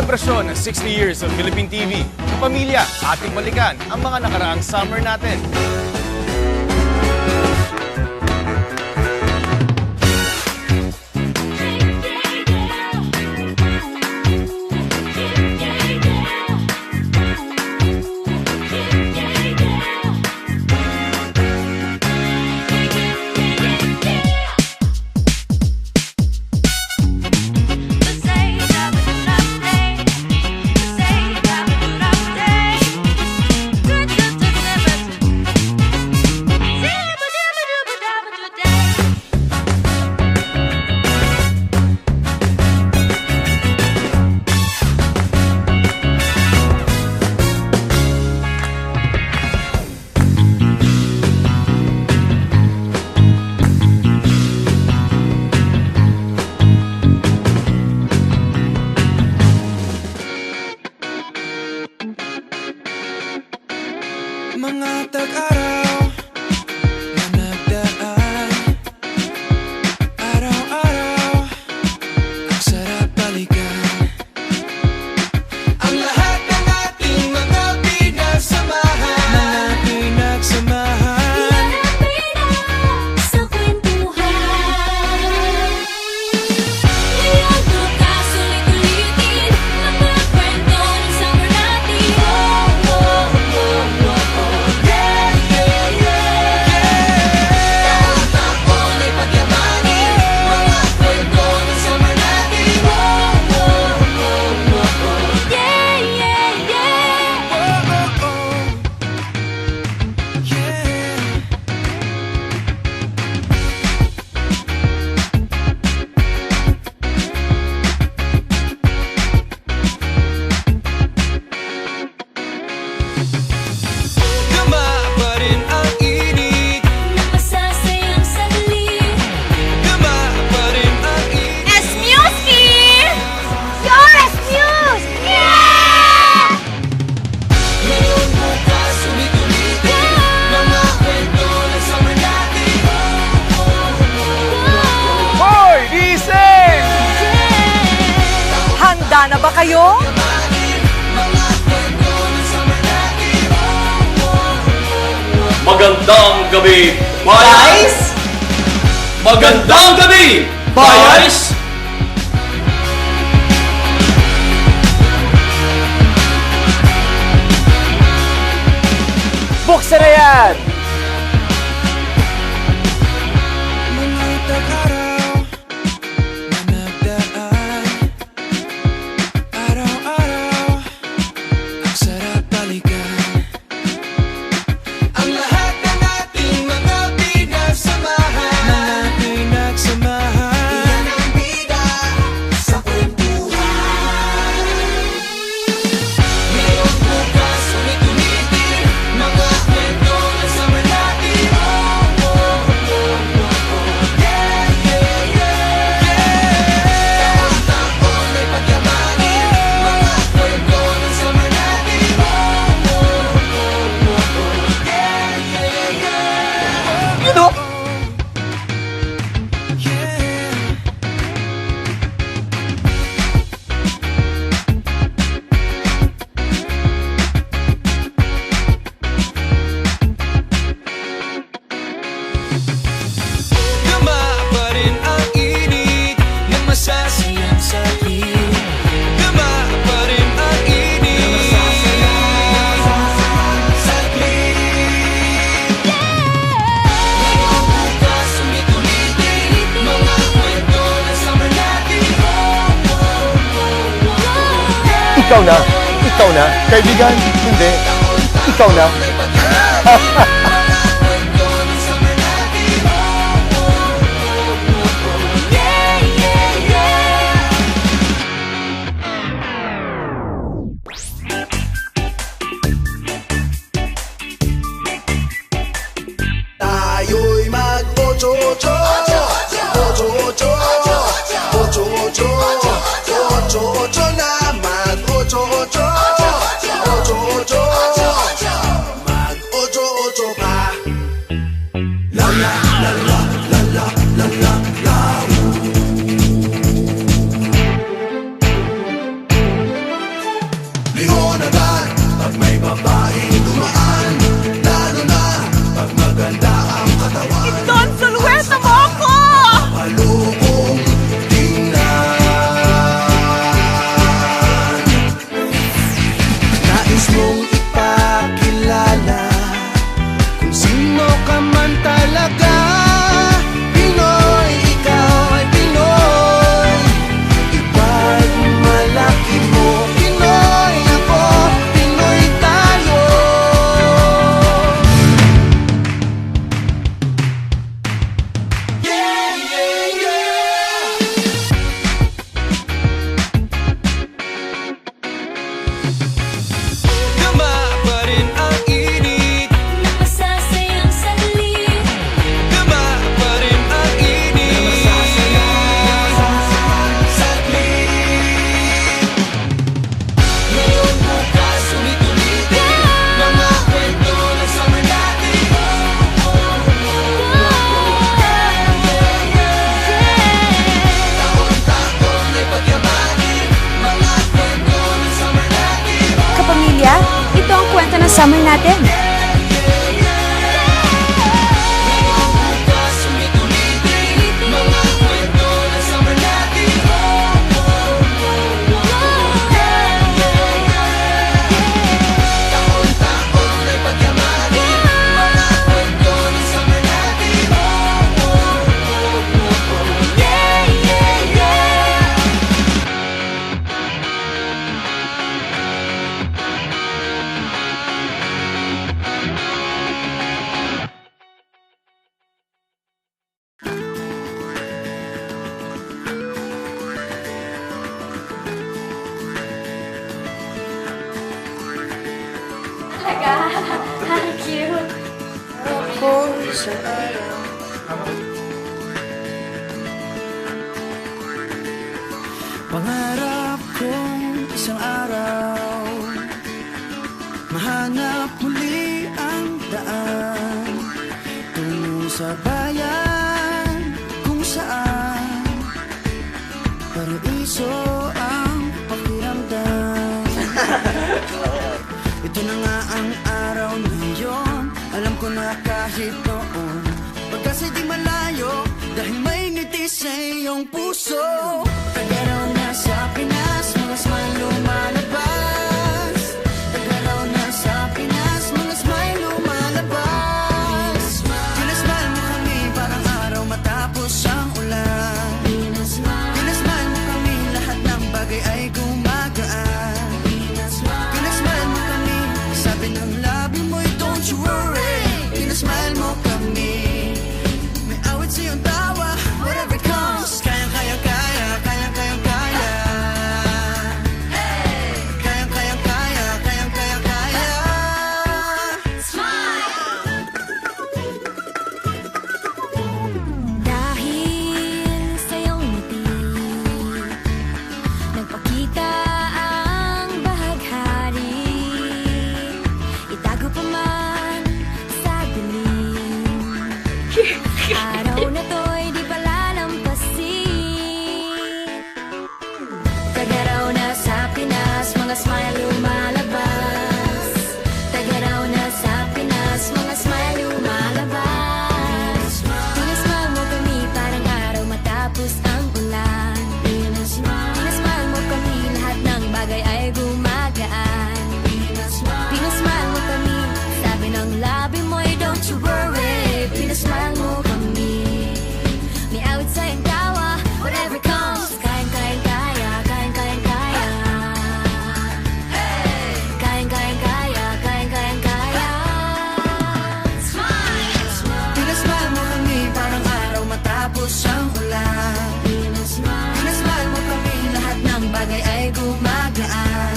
selebrasyon ng 60 years of Philippine TV. Kapamilya, ating balikan ang mga nakaraang summer natin. Mga tag-araw na nagdaan, araw-araw ang sarap balikan. Ang lahat ng ating mga pinagsamahan, Yan ang pina sa kwentuhan. Ngayon bukas ulit-ulitin ang mga kwento ng summer natin. Taon-taon ay pagyamanin mga kwento ng summer natin. Yeah, yeah, yeah. Gama pa rin ang init, Napasasayang saglit. gama pa rin ang init. Esmuski! You're Esmus! Yeah! Ngayon bukas ulit-ulitin mga kwento ng summer natin. Hoy, gising! Handa na ba kayo? Mga kwento ng summer natin. Magandang gabi, Bayers! Magandang gabi, Bayers! Buksan na yan! Mga tag-araw na nagdaan, araw-araw ang sarap balikan. Ang lahat ng ating mga pinagsamahan, Iyan ang bida sa kwentuhan. Ngayon bukas ulit-ulitin mga kwento ng summer natin. Yeah, yeah, yeah. Taon-taon ay pagyamanin mga kwento ng summer natin. Yeah, yeah, yeah. You know, Gama pa rin ang init ng masasayang saglit. Gama pa rin ang init ng masasayang saglit. Ngayon bukas ulit-ulitin mga kwento ng summer natin. ikaw na. Ikaw na. Kaibigan, hindi. Ikaw na. Kwento ng summer natin. Yeah, yeah, yeah. Tayo'y mag-ocho-ocho, ocho-ocho, ocho-ocho, ocho-ocho na mag-ocho-ocho, ocho-ocho, mag-ocho-ocho summer natin. Bukas ulit-ulitin mga kwento ng summer natin. Taon-taon ay pagyamanin mga kwento ng summer natin. Cute. Ako sa araw. Pangarap kong isang araw mahanap muli ang daan tungo sa bayan kung saan paraiso ang pakiramdam. Ito na nga ang araw na yun. Alam ko na kahit noon pagkasa'y di malayo dahil may ngiti sa iyong puso. Tagaraw na sa Pinas, mga smile lumalabas. Tagaraw na sa Pinas, mga smile lumalabas. Pinasmile mo kami parang araw matapos ang ulan. Pinasmile mo kami, lahat ng bagay ay gumagaan. Pinasmile mo kami, sabi ng labi mo'y don't you worry. Pinasmile mo kami, may awit sa iyong tawa. Whatever comes, kayang-kayang kaya, kayang-kayang kaya. Kayang-kayang kaya, kayang-kayang kaya. Dahil sa iyong ngiti, nagpakita ang bahaghari. Itago pa man sa dilim, araw na to'y di palalampasin. Tagaraw na sa Pinas, mga smile lumalabas. Tagaraw na sa Pinas, mga smile lumalabas. Pinasmile mo kami parang araw matapos ang ulan. Pinasmile mo kami, lahat ng bagay ay gumagaan. Pinasmile mo kami, sabi ng labi mo'y don't you worry. Pinasmile mo kami, may awit sa iyong tawa. Whatever comes, kayang-kayang kaya, kayang-kayang kaya. Kayang-kayang kaya, kayang-kayang kaya. Pinasmile mo kami parang araw matapos ang ulan. Pinasmile mo kami, lahat ng bagay ay gumagaan.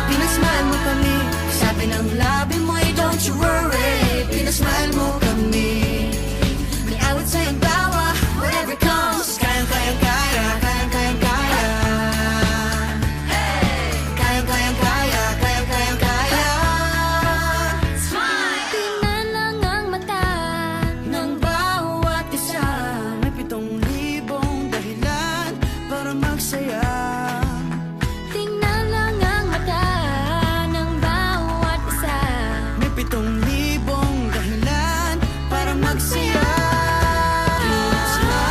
Pinasmile mo kami, sabi ng labi mo'y don't you worry. Pinasmile mo kami, may awit sa iyong tawa. Whatever comes, kayang-kayang kaya, kayang-kayang kaya. Kayang-kayang kaya, kayang-kayang kaya. Tingnan lang ang mata ng Bawat isa may 7,000 dahilan para magsaya. Tingnan lang ang mata ng bawat isa. May 7,000 dahilan para magsaya.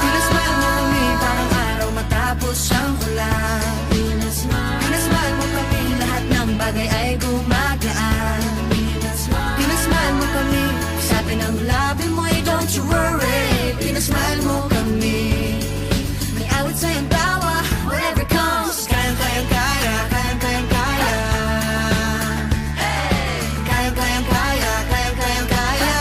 Pinasmile mo kami parang araw matapos ang ulan. Pinasmile mo kami, lahat ng bagay ay gumagaan. Pinasmile mo kami, sabi ng labi mo'y don't you worry. Pinasmile mo kami, may awit sa iyong tawa. Whatever comes, kayang-kayang kaya, kayang-kayang kaya. Kayang-kayang kaya, kayang-kayang kaya.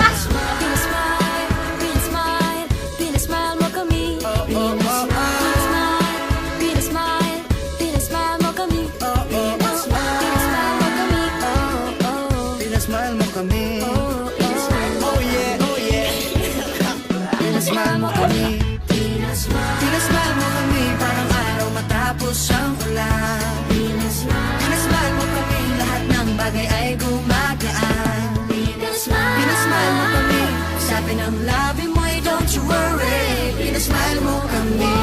Pinasmile, pinasmile, pinasmile mo kami. Pinasmile, pinasmile, pinasmile mo kami. Pinasmile mo kami. Pinasmile mo kami. Oh yeah, oh yeah. Pinasmile mo kami. Pinasmile mo kami parang araw matapos ang ulan. Pinasmile mo kami, lahat ng bagay ay gumagaan. Pinasmile mo kami, sabi ng labi mo'y don't you worry. Pinasmile mo kami,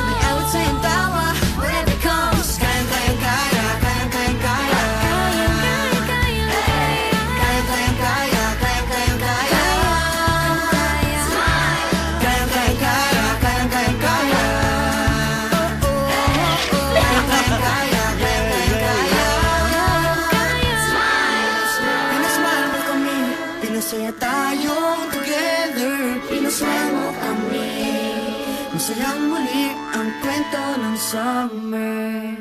may awit sa iyong tawa. Whatever comes, kayang-kayang kaya, kayang-kayang Masayang muli ang kwento ng summer.